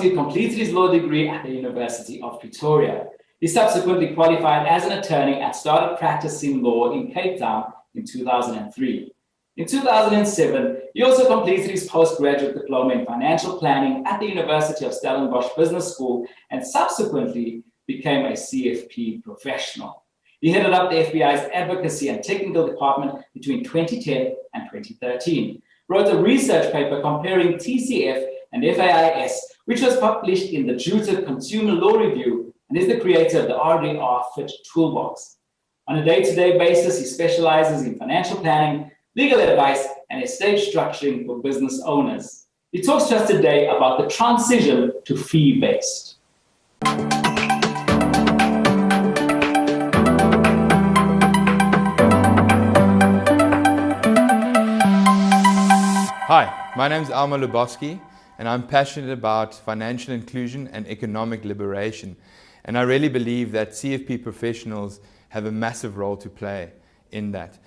he completed his law degree at the University of Pretoria. He subsequently qualified as an attorney and started practicing law in Cape Town in 2003. In 2007, he also completed his postgraduate diploma in financial planning at the University of Stellenbosch Business School and subsequently became a CFP professional. He headed up the FPI's advocacy and technical department between 2010 and 2013, wrote a research paper comparing TCF and FAIS, which was published in the Juta Consumer Law Review, and is the creator of the RDR Fit Toolbox. On a day-to-day basis, he specializes in financial planning, legal advice, and estate structuring for business owners. He talks to us today about the transition to fee-based. Hi, my name is Alma Lubowski, and I'm passionate about financial inclusion and economic liberation. And I really believe that CFP professionals have a massive role to play in that.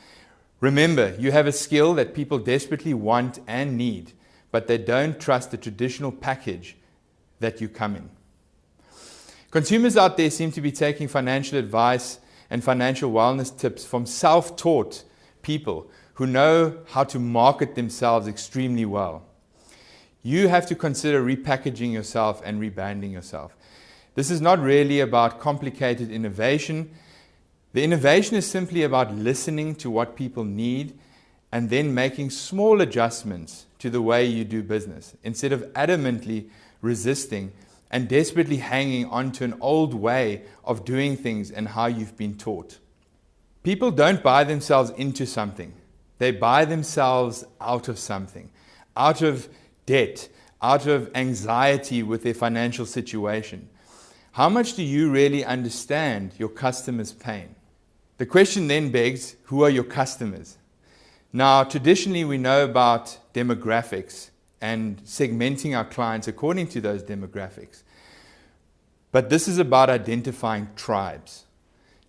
Remember, you have a skill that people desperately want and need, but they don't trust the traditional package that you come in. Consumers out there seem to be taking financial advice and financial wellness tips from self-taught people who know how to market themselves extremely well. You have to consider repackaging yourself and rebranding yourself. This is not really about complicated innovation. The innovation is simply about listening to what people need and then making small adjustments to the way you do business, instead of adamantly resisting and desperately hanging on to an old way of doing things and how you've been taught. People don't buy themselves into something. They buy themselves out of something, out of debt, out of anxiety with their financial situation. How much do you really understand your customer's pain? The question then begs, who are your customers? Now, traditionally we know about demographics and segmenting our clients according to those demographics. But this is about identifying tribes.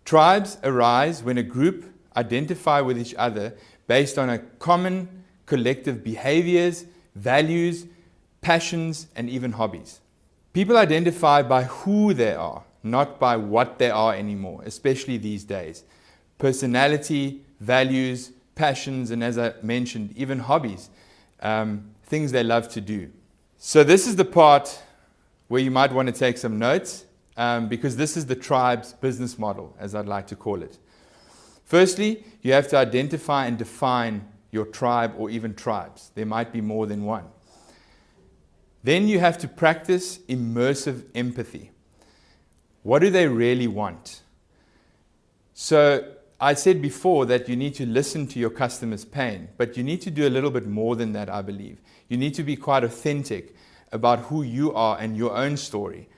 Tribes arise when a group identify with each other based on a common collective behaviors, values, passions, and even hobbies. People identify by who they are, not by what they are anymore, especially these days. Personality, values, passions, and as I mentioned, even hobbies, things they love to do. So this is the part where you might want to take some notes, because this is the tribe's business model, as I'd like to call it. Firstly, you have to identify and define your tribe or even tribes. There might be more than one. Then you have to practice immersive empathy. What do they really want? So I said before that you need to listen to your customer's pain, but you need to do a little bit more than that, I believe. You need to be quite authentic about who you are and your own story.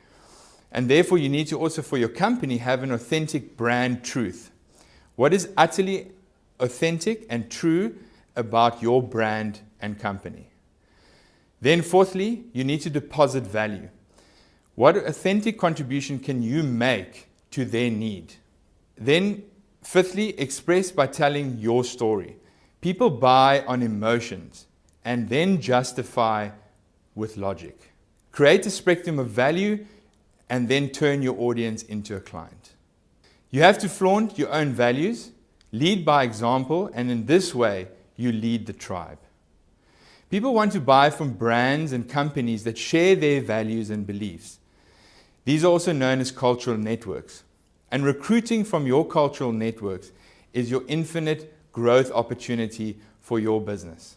And therefore you need to also, for your company, have an authentic brand truth. What is utterly authentic and true about your brand and company? Then fourthly, you need to deposit value. What authentic contribution can you make to their need? Then fifthly, express by telling your story. People buy on emotions and then justify with logic. Create a spectrum of value and then turn your audience into a client. You have to flaunt your own values, lead by example, and in this way, you lead the tribe. People want to buy from brands and companies that share their values and beliefs. These are also known as cultural networks. And recruiting from your cultural networks is your infinite growth opportunity for your business.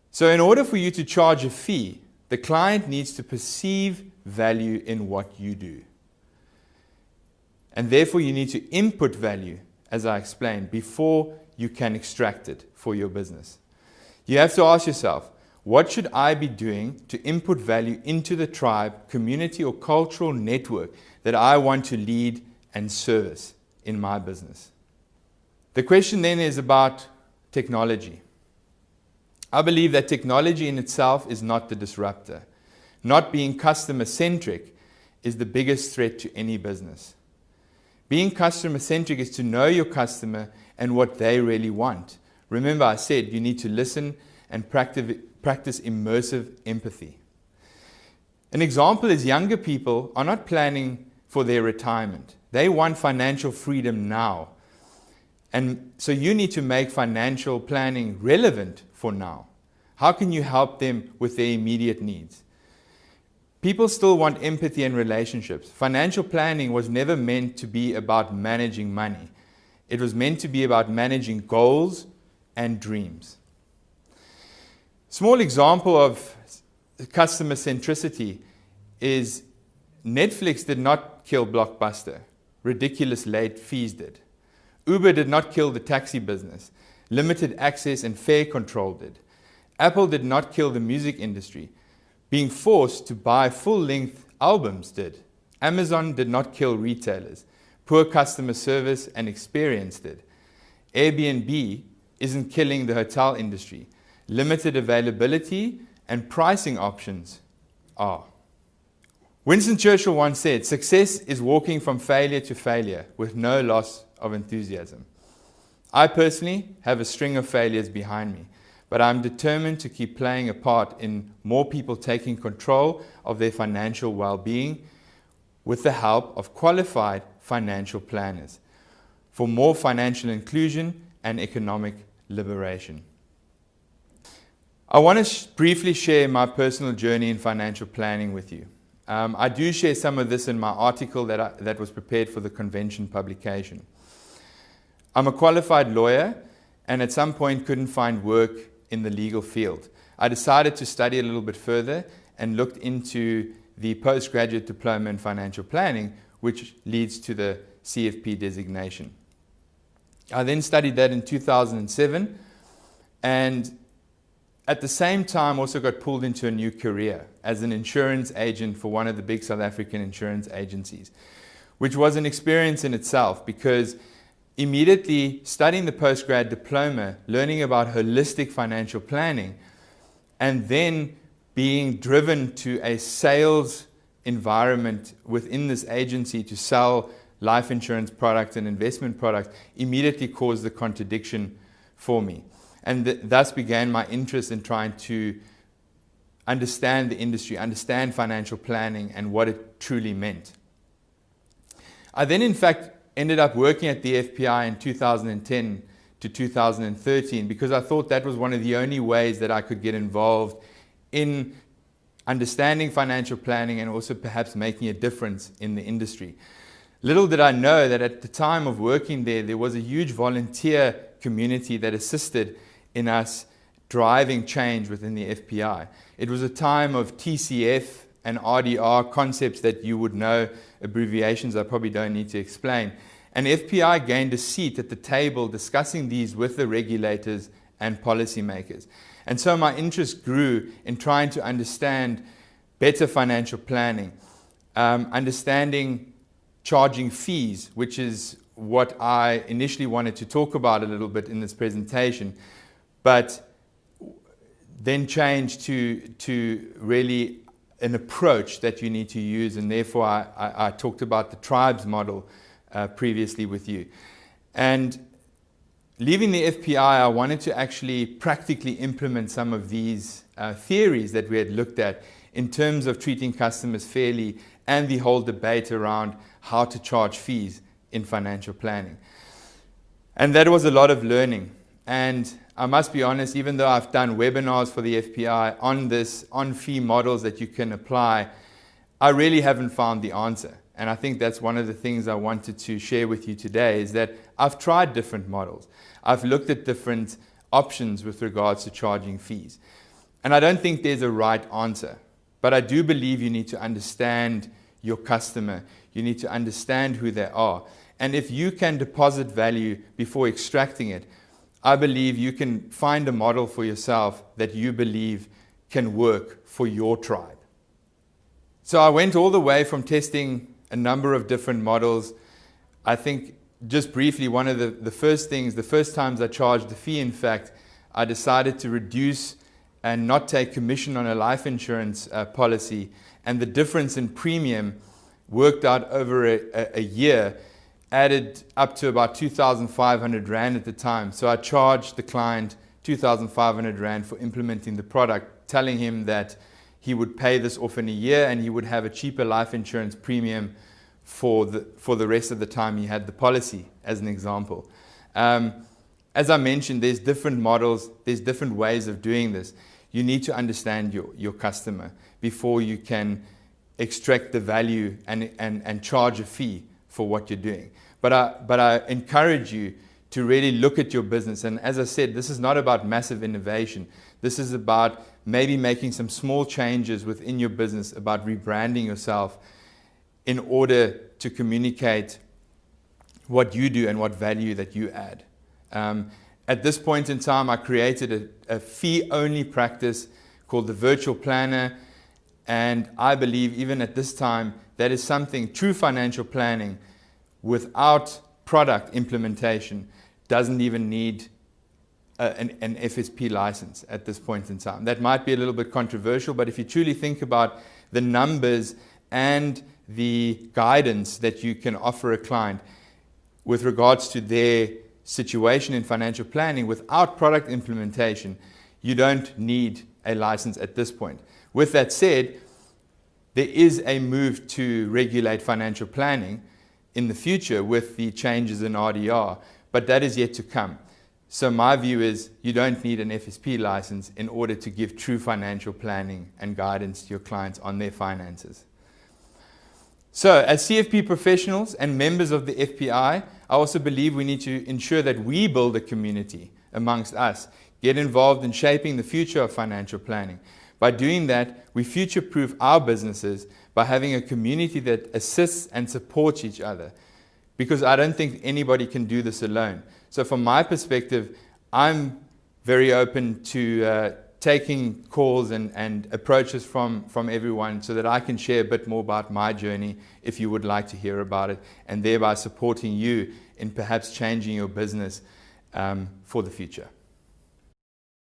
So in order for you to charge a fee, the client needs to perceive value in what you do. And therefore you need to input value, as I explained, before you can extract it for your business. You have to ask yourself, what should I be doing to input value into the tribe, community, or cultural network that I want to lead and service in my business? The question then is about technology. I believe that technology in itself is not the disruptor. Not being customer-centric is the biggest threat to any business. Being customer-centric is to know your customer and what they really want. Remember, I said you need to listen and practice immersive empathy. An example is younger people are not planning for their retirement. They want financial freedom now. And so you need to make financial planning relevant for now. How can you help them with their immediate needs? People still want empathy and relationships. Financial planning was never meant to be about managing money. It was meant to be about managing goals and dreams. Small example of customer centricity is Netflix did not kill Blockbuster. Ridiculous late fees did. Uber did not kill the taxi business. Limited access and fare control did. Apple did not kill the music industry. Being forced to buy full-length albums did. Amazon did not kill retailers. Poor customer service and experience did. Airbnb isn't killing the hotel industry. Limited availability and pricing options are. Winston Churchill once said, "Success is walking from failure to failure with no loss of enthusiasm." I personally have a string of failures behind me, but I'm determined to keep playing a part in more people taking control of their financial well-being with the help of qualified financial planners for more financial inclusion and economic liberation. I want to briefly share my personal journey in financial planning with you. I do share some of this in my article that was prepared for the convention publication. I'm a qualified lawyer and at some point couldn't find work in the legal field. I decided to study a little bit further and looked into the postgraduate diploma in financial planning, which leads to the CFP designation. I then studied that in 2007 and at the same time also got pulled into a new career as an insurance agent for one of the big South African insurance agencies, which was an experience in itself because immediately studying the postgrad diploma, learning about holistic financial planning, and then being driven to a sales environment within this agency to sell life insurance products and investment products immediately caused the contradiction for me. And thus began my interest in trying to understand the industry, understand financial planning and what it truly meant. I then in fact ended up working at the FPI in 2010 to 2013 because I thought that was one of the only ways that I could get involved in understanding financial planning and also perhaps making a difference in the industry. Little did I know that at the time of working there, there was a huge volunteer community that assisted in us driving change within the FPI. It was a time of TCF and RDR concepts that you would know, abbreviations I probably don't need to explain. And FPI gained a seat at the table discussing these with the regulators and policymakers. And so my interest grew in trying to understand better financial planning, understanding charging fees, which is what I initially wanted to talk about a little bit in this presentation, but then changed to really an approach that you need to use, and therefore I talked about the tribes model previously with you. And leaving the FPI, I wanted to actually practically implement some of these theories that we had looked at in terms of treating customers fairly and the whole debate around how to charge fees in financial planning. And that was a lot of learning. And I must be honest, even though I've done webinars for the FPI on fee models that you can apply, I really haven't found the answer. And I think that's one of the things I wanted to share with you today is that I've tried different models. I've looked at different options with regards to charging fees. And I don't think there's a right answer. But I do believe you need to understand your customer. You need to understand who they are. And if you can deposit value before extracting it, I believe you can find a model for yourself that you believe can work for your tribe. So I went all the way from testing a number of different models. I think just briefly, one of the first times I charged the fee, in fact, I decided to reduce and not take commission on a life insurance policy. And the difference in premium worked out over a year, added up to about 2,500 Rand at the time. So I charged the client 2,500 Rand for implementing the product, telling him that he would pay this off in a year and he would have a cheaper life insurance premium for the rest of the time he had the policy, as an example. As I mentioned, there's different models, there's different ways of doing this. You need to understand your customer before you can extract the value and charge a fee for what you're doing. But I encourage you to really look at your business. And as I said, this is not about massive innovation. This is about maybe making some small changes within your business, about rebranding yourself in order to communicate what you do and what value that you add. At this point in time, I created a fee-only practice called the Virtual Planner, and I believe even at this time, that is something, true financial planning without product implementation doesn't even need an FSP license at this point in time. That might be a little bit controversial, but if you truly think about the numbers and the guidance that you can offer a client with regards to their situation in financial planning without product implementation, you don't need a license at this point. With that said, there is a move to regulate financial planning in the future with the changes in RDR, but that is yet to come. So my view is you don't need an FSP license in order to give true financial planning and guidance to your clients on their finances. So as CFP professionals and members of the FPI, I also believe we need to ensure that we build a community amongst us, get involved in shaping the future of financial planning. By doing that, we future-proof our businesses by having a community that assists and supports each other, because I don't think anybody can do this alone. So from my perspective, I'm very open to taking calls and approaches from everyone so that I can share a bit more about my journey if you would like to hear about it, and thereby supporting you in perhaps changing your business for the future.